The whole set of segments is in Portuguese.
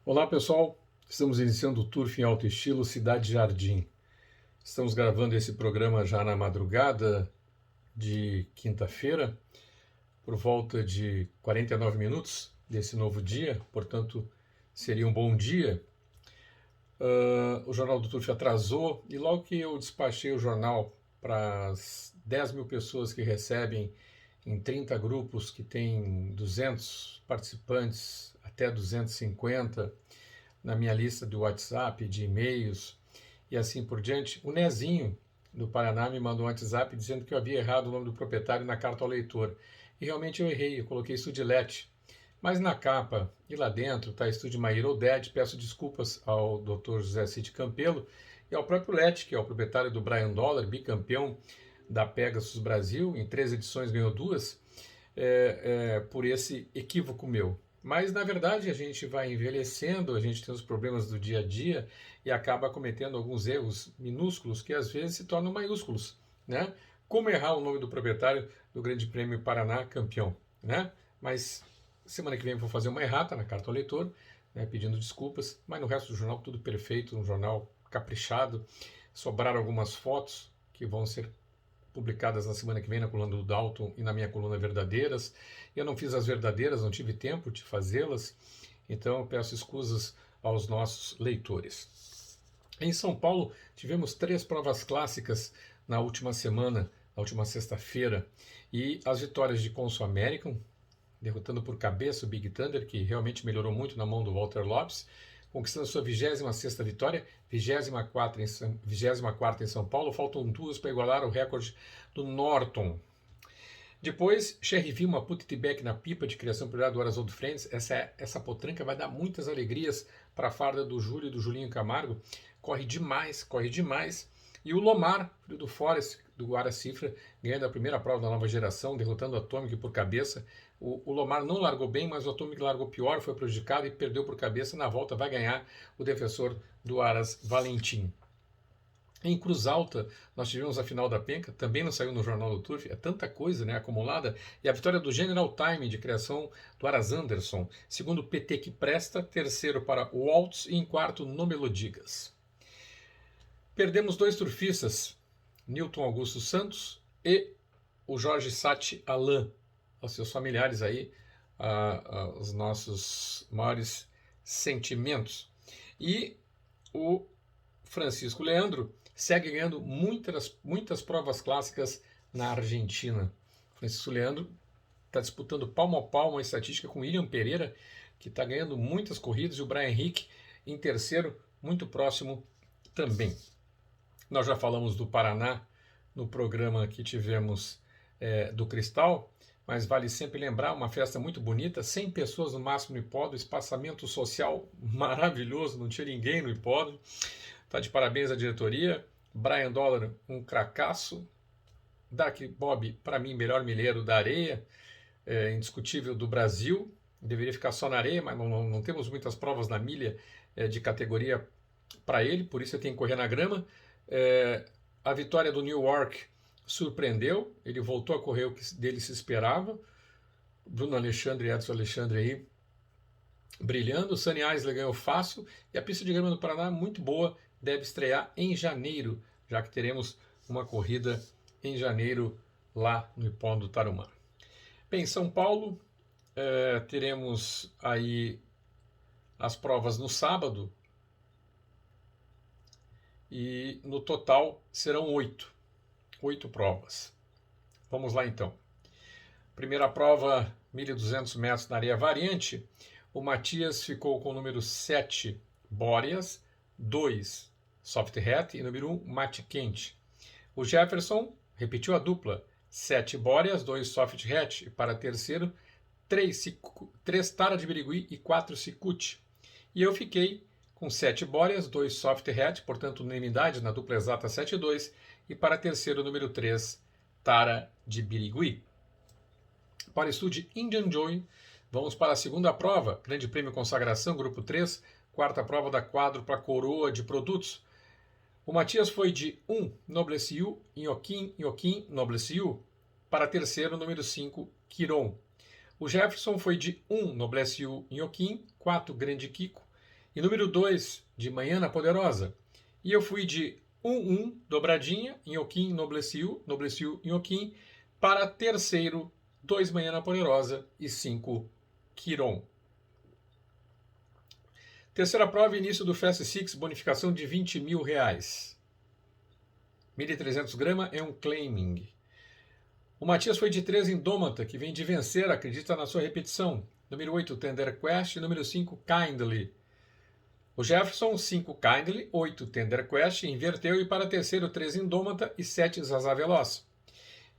Olá pessoal, estamos iniciando o Turf em Alto Estilo Cidade Jardim. Estamos gravando esse programa já na madrugada de quinta-feira, por volta de 49 minutos desse novo dia, portanto seria um bom dia. O Jornal do Turf atrasou e logo que eu despachei o jornal para as 10 mil pessoas que recebem em 30 grupos que tem 200 participantes, até 250, na minha lista do WhatsApp, de e-mails e assim por diante, o Nezinho do Paraná me mandou um WhatsApp dizendo que eu havia errado o nome do proprietário na carta ao leitor. E realmente eu errei, eu coloquei Studilete. Mas na capa e lá dentro está Estúdio Maíra Oded. Peço desculpas ao Dr. José Cid Campelo e ao próprio Lete, que é o proprietário do Brian Dollar, bicampeão da Pegasus Brasil, em 3 edições ganhou 2, por esse equívoco meu. Mas na verdade a gente vai envelhecendo, a gente tem os problemas do dia a dia e acaba cometendo alguns erros minúsculos que às vezes se tornam maiúsculos, né? Como errar o nome do proprietário do Grande Prêmio Paraná campeão, né? Mas semana que vem vou fazer uma errata na carta ao leitor, né, pedindo desculpas, mas no resto do jornal tudo perfeito, um jornal caprichado. Sobraram algumas fotos que vão ser publicadas na semana que vem na coluna do Dalton e na minha coluna Verdadeiras. Eu não fiz as verdadeiras, não tive tempo de fazê-las, então eu peço escusas aos nossos leitores. Em São Paulo, tivemos 3 provas clássicas na última semana, na última sexta-feira, e as vitórias de Consul American, derrotando por cabeça o Big Thunder, que realmente melhorou muito na mão do Walter Lopes, conquistando sua 26ª vitória, 24ª em São Paulo. Faltam 2 para igualar o recorde do Norton. Depois, Cherryville, uma Put-It-Back na pipa de criação prioridade do Horas Old Friends. Essa potranca vai dar muitas alegrias para a farda do Júlio e do Julinho Camargo. Corre demais, corre demais. E o Lomar, filho do Forest, do Guara Cifra, ganhando a primeira prova da nova geração, derrotando o Atomic por cabeça. O Lomar não largou bem, mas o Atomic largou pior, foi prejudicado e perdeu por cabeça. Na volta vai ganhar o defensor do Aras, Valentim. Em Cruz Alta, nós tivemos a final da penca, também não saiu no Jornal do Turf, é tanta coisa, né, acumulada, e a vitória do General Time, de criação do Aras Anderson, segundo PT que presta, terceiro para o Waltz e em quarto no Melodigas. Perdemos 2 turfistas, Newton Augusto Santos e o Jorge Sati Alain, aos seus familiares aí, os nossos maiores sentimentos. E o Francisco Leandro segue ganhando muitas provas clássicas na Argentina. Francisco Leandro está disputando palmo a palmo a estatística com William Pereira, que está ganhando muitas corridas, e o Brian Hick em terceiro, muito próximo também. Nós já falamos do Paraná no programa que tivemos do Cristal, mas vale sempre lembrar, uma festa muito bonita, 100 pessoas no máximo no hipódromo, espaçamento social maravilhoso, não tinha ninguém no hipódromo. Está de parabéns à diretoria. Brian Dollar, um cracaço. Dark Bob, para mim, melhor milheiro da areia, indiscutível do Brasil. Deveria ficar só na areia, mas não temos muitas provas na milha de categoria para ele, por isso eu tenho que correr na grama. A vitória do New York surpreendeu, ele voltou a correr o que dele se esperava. Bruno Alexandre e Edson Alexandre aí brilhando. O Sunny Isle ganhou fácil e a pista de grama do Paraná muito boa, deve estrear em janeiro, já que teremos uma corrida em janeiro lá no Hipódromo do Tarumã. Bem, em São Paulo teremos aí as provas no sábado e no total serão 8 provas. Vamos lá então. Primeira prova, 1.200 metros na areia variante. O Matias ficou com o número 7, Bóreas, 2, Soft Hat e número 1, Mate Quente. O Jefferson repetiu a dupla, 7 Bóreas, 2 Soft Hat e para terceiro, 3 Tara de Birigui e 4 Cicuti. E eu fiquei com 7 Bóreas, 2 Soft Hat, portanto unanimidade na dupla exata 7 e 2, e para terceiro, número 3, Tara de Birigui. Para o estúdio Indian Joy, vamos para a segunda prova, Grande Prêmio Consagração, Grupo 3, quarta prova da quádrupla coroa de produtos. O Matias foi de 1, Noblesse U, Inhoquim, Noblesse U, para terceiro, número 5, Quiron. O Jefferson foi de 1, Noblesse U, Inhoquim, 4, Grande Kiko, e número 2 de Manhã na Poderosa. E eu fui de 1-1, dobradinha, Inhoquim, Nobleciu, Nobleciu, Inhoquim, para terceiro, 2 Manhã na Poderosa e 5 Quiron. Terceira prova, início do Fast Six, bonificação de R$20 mil. 1.300 gramas é um claiming. O Matias foi de 3 Indômata, que vem de vencer, acredita na sua repetição. Número 8, Tender Quest. Número 5, Kindly. O Jefferson, 5 Kindly, 8 Tender Quest, inverteu e para terceiro 3 Indômata e 7 Zaza Veloz.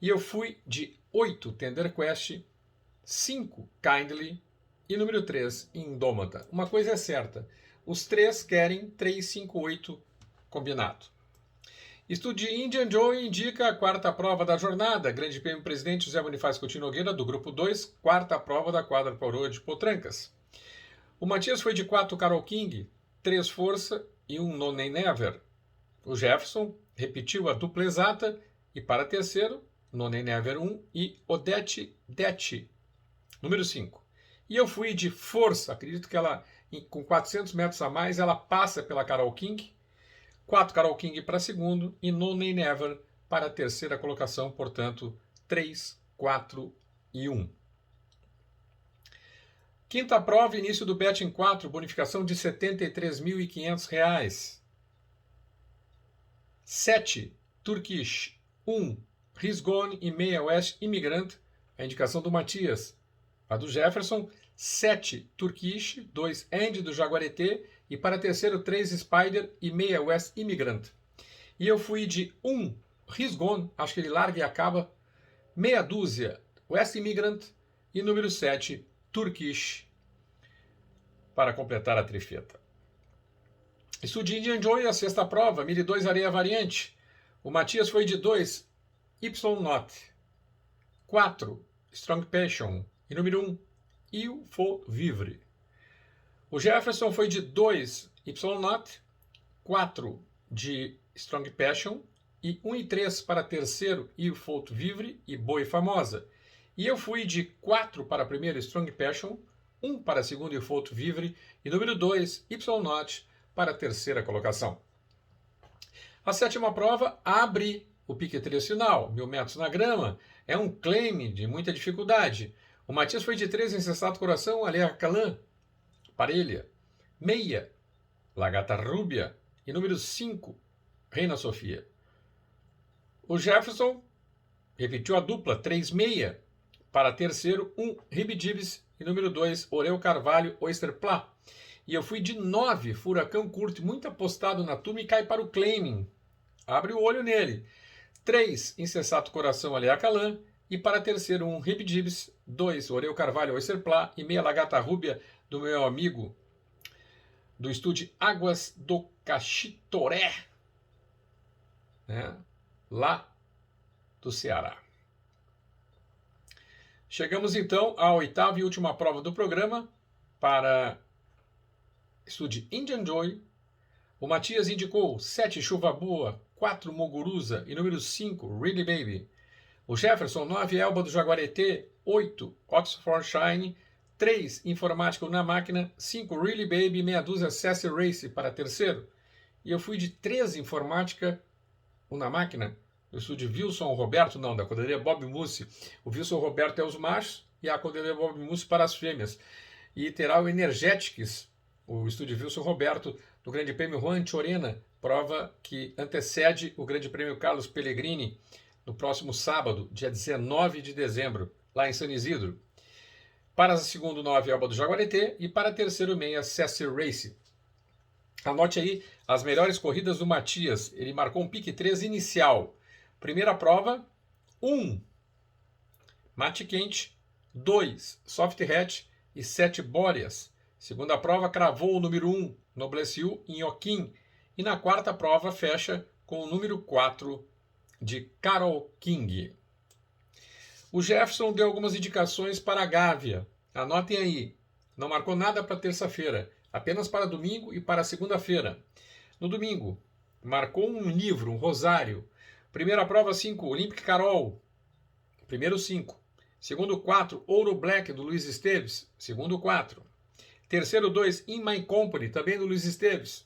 E eu fui de 8 Tender Quest, 5 Kindly e número 3 Indômata. Uma coisa é certa, os três querem 358 combinado. Estudo de Indian Joe indica a quarta prova da jornada. Grande Prêmio Presidente José Bonifácio Coutinho Nogueira, do Grupo 2, quarta prova da quadra coroa de Potrancas. O Matias foi de 4 Carol King, 3 Força e 1 No Nem Never. O Jefferson repetiu a dupla exata e para terceiro, No Nem Never 1 e Odete Dete, número 5. E eu fui de Força, acredito que ela, com 400 metros a mais, ela passa pela Carol King. 4 Carol King para segundo e No Nem Never para a terceira colocação, portanto, 3, 4 e 1. Quinta prova, início do bet em 4, bonificação de R$ 73.500. 7, Turkish. 1, Risgone e meia West Imigrant, a indicação do Matias. A do Jefferson, 7, Turkish, 2, Andy do Jaguareté e para terceiro 3 Spider e meia West Immigrant. E eu fui de 1 Risgone, acho que ele larga e acaba, meia dúzia West Immigrant e número 7 Turkish para completar a trifeta. Estudo de Indian Joy, a sexta prova, 1002 areia variante. O Matias foi de 2 Y-Not, 4 Strong Passion e número 1 Il Faut Vivre. O Jefferson foi de 2 Y-Not, 4 de Strong Passion e 1 e 3 para terceiro Il Faut Vivre e Boi Famosa. E eu fui de 4 para primeiro Strong Passion, 1 para segundo Il Faut Vivre e número 2 Y-Not para a terceira colocação. A sétima prova abre o pique final, 1.000 metros na grama, é um claim de muita dificuldade. O Matias foi de 3 Insensato Coração, Alea Calan, Parelha, meia, Lagata Rúbia e número 5, Reina Sofia. O Jefferson repetiu a dupla, 3-6, para terceiro, 1 Ribidibis e número 2, Orel Carvalho, Oyster Plá. E eu fui de 9, Furacão Curto, muito apostado na turma e cai para o claiming. Abre o olho nele. 3, Insensato Coração, Alea Calan. E para terceiro, 1 Ribidibis, 2, Orel Carvalho, Oyster Plá e meia Lagata Rúbia, do meu amigo do estúdio Águas do Caxitoré, né? Lá do Ceará. Chegamos então à oitava e última prova do programa para estúdio Indian Joy. O Matias indicou 7 Chuva Boa, 4 Muguruza e número 5 Really Baby. O Jefferson, 9 Elba do Jaguareté, 8 Oxford Shine, 3 Informática na Máquina, 5 Really Baby, meia dúzia Sassy Race para terceiro. E eu fui de 3 Informática na Máquina, do estúdio Wilson Roberto, não, da Codelia Bob Mussi. O Wilson Roberto é os machos e a Codelia Bob Mussi para as fêmeas. E terá o Energetics, o estúdio Wilson Roberto, do Grande Prêmio Juan Chorena, prova que antecede o Grande Prêmio Carlos Pellegrini, no próximo sábado, dia 19 de dezembro, lá em San Isidro. Para segundo, 9, Elba do Jaguareté e para terceiro, meia, Sassy Race. Anote aí as melhores corridas do Matias. Ele marcou um pique 3 inicial. Primeira prova, 1, Mate Quente, 2, Soft Hatch e 7 Bóreas. Segunda prova, cravou o número 1, Nobleciu, Inhoquim. E na quarta prova, fecha com o número 4 de Carol King. O Jefferson deu algumas indicações para a Gávea. Anotem aí. Não marcou nada para terça-feira, apenas para domingo e para segunda-feira. No domingo, marcou um livro, um rosário. Primeira prova, 5, Olympic Carol. Primeiro, 5. Segundo, 4, Ouro Black, do Luiz Esteves. Segundo, 4. Terceiro 2, In My Company, também do Luiz Esteves.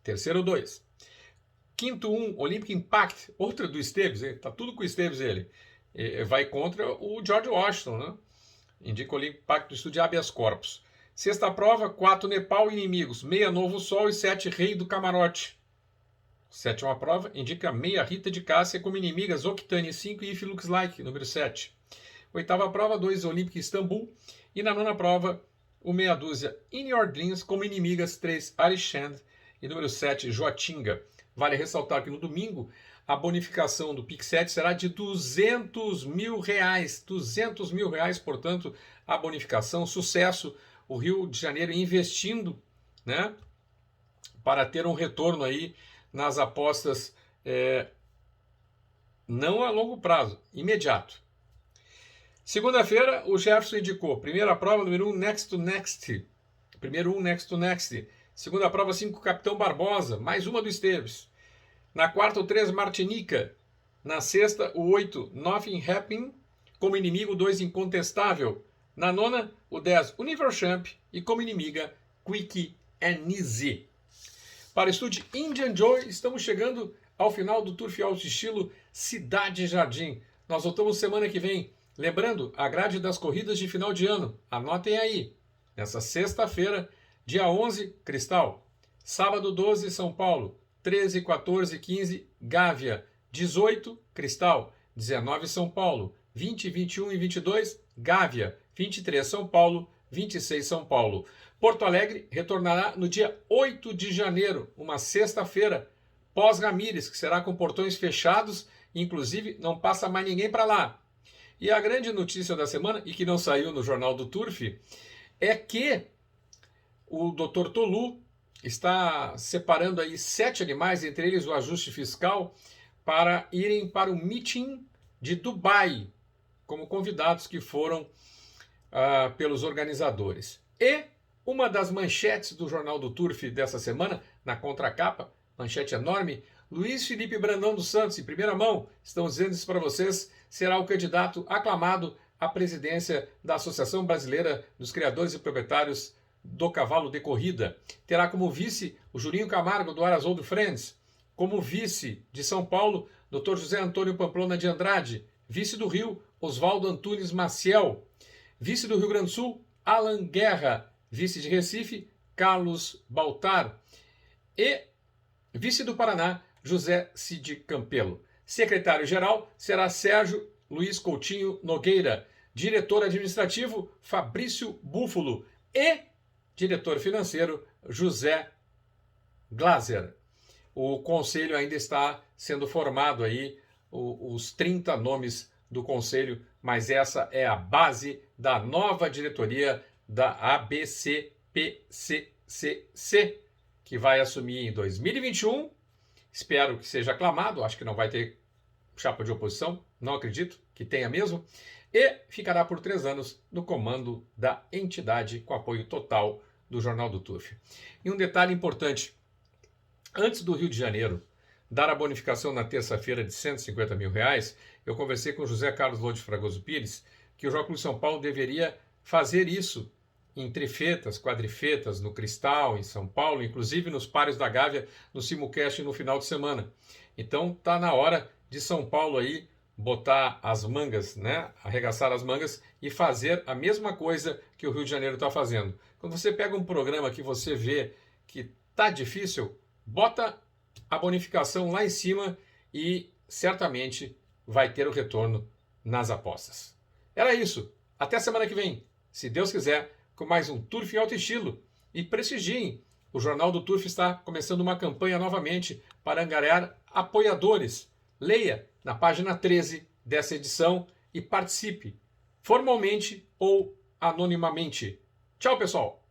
Terceiro 2. Quinto 1, Olympic Impact, outra do Esteves, tá tudo com o Esteves ele. Vai contra o George Washington, né? Indica o Olympic Impact do estúdio Habeas Corpus. Sexta prova, 4 Nepal inimigos, meia Novo Sol e 7 Rei do Camarote. Sétima prova, indica meia Rita de Cássia como inimigas Octane 5 e If Looks Like, número 7. Oitava prova, 2 Olympic Istambul. E na nona prova, o meia dúzia In Your Dreams como inimigas 3 Arishand e número 7 Joatinga. Vale ressaltar que no domingo a bonificação do PIC7 será de R$200 mil. R$200 mil, portanto, a bonificação. Sucesso, o Rio de Janeiro investindo, né, para ter um retorno aí nas apostas, não a longo prazo, imediato. Segunda-feira, o Jefferson indicou, primeira prova, número 1, Next to Next. Primeiro 1, Next to Next. Segunda prova, 5, Capitão Barbosa, mais uma do Esteves. Na quarta, o 3, Martinica. Na sexta, o 8, Nothing Happening, como inimigo, 2, Incontestável. Na nona, o 10, Univerchamp, e como inimiga, Quick and Easy. Para o estúdio Indian Joy, estamos chegando ao final do Turf Alto Estilo Cidade Jardim. Nós voltamos semana que vem. Lembrando, a grade das corridas de final de ano. Anotem aí. Nessa sexta-feira, dia 11, Cristal. Sábado 12, São Paulo. 13, 14, 15, Gávea. 18, Cristal. 19, São Paulo. 20, 21 e 22, Gávea. 23, São Paulo. 26, São Paulo. Porto Alegre retornará no dia 8 de janeiro, uma sexta-feira, pós-Ramírez, que será com portões fechados, inclusive não passa mais ninguém para lá. E a grande notícia da semana, e que não saiu no Jornal do Turf, é que o Dr. Tolu está separando aí 7 animais, entre eles o ajuste fiscal, para irem para o meeting de Dubai, como convidados que foram pelos organizadores. E uma das manchetes do Jornal do Turf dessa semana, na contracapa, manchete enorme, Luiz Felipe Brandão dos Santos, em primeira mão, estão dizendo isso para vocês, será o candidato aclamado à presidência da Associação Brasileira dos Criadores e Proprietários do Cavalo de Corrida. Terá como vice o Julinho Camargo, do Arasoldo Friends. Como vice de São Paulo, Dr. José Antônio Pamplona de Andrade. Vice do Rio, Oswaldo Antunes Maciel. Vice do Rio Grande do Sul, Alan Guerra. Vice de Recife, Carlos Baltar. E vice do Paraná, José Cid Campelo. Secretário-geral será Sérgio Luiz Coutinho Nogueira. Diretor administrativo, Fabrício Búfalo. E diretor financeiro, José Glaser. O conselho ainda está sendo formado aí, os 30 nomes do conselho, mas essa é a base da nova diretoria da ABCPCCC, que vai assumir em 2021. Espero que seja aclamado, acho que não vai ter chapa de oposição, não acredito que tenha mesmo, e ficará por 3 anos no comando da entidade, com apoio total do Jornal do Turf. E um detalhe importante, antes do Rio de Janeiro dar a bonificação na terça-feira de R$150 mil, eu conversei com o José Carlos Lode Fragoso Pires, que o Jockey Clube São Paulo deveria fazer isso em trifetas, quadrifetas, no Cristal, em São Paulo, inclusive nos pares da Gávea, no simulcast no final de semana. Então tá na hora de São Paulo aí botar as mangas, né, arregaçar as mangas e fazer a mesma coisa que o Rio de Janeiro está fazendo. Quando você pega um programa que você vê que tá difícil, bota a bonificação lá em cima e certamente vai ter o retorno nas apostas. Era isso. Até semana que vem, se Deus quiser, com mais um Turf em Alto Estilo. E prestigiem, o Jornal do Turf está começando uma campanha novamente para angariar apoiadores. Leia na página 13 dessa edição e participe, formalmente ou anonimamente. Tchau, pessoal!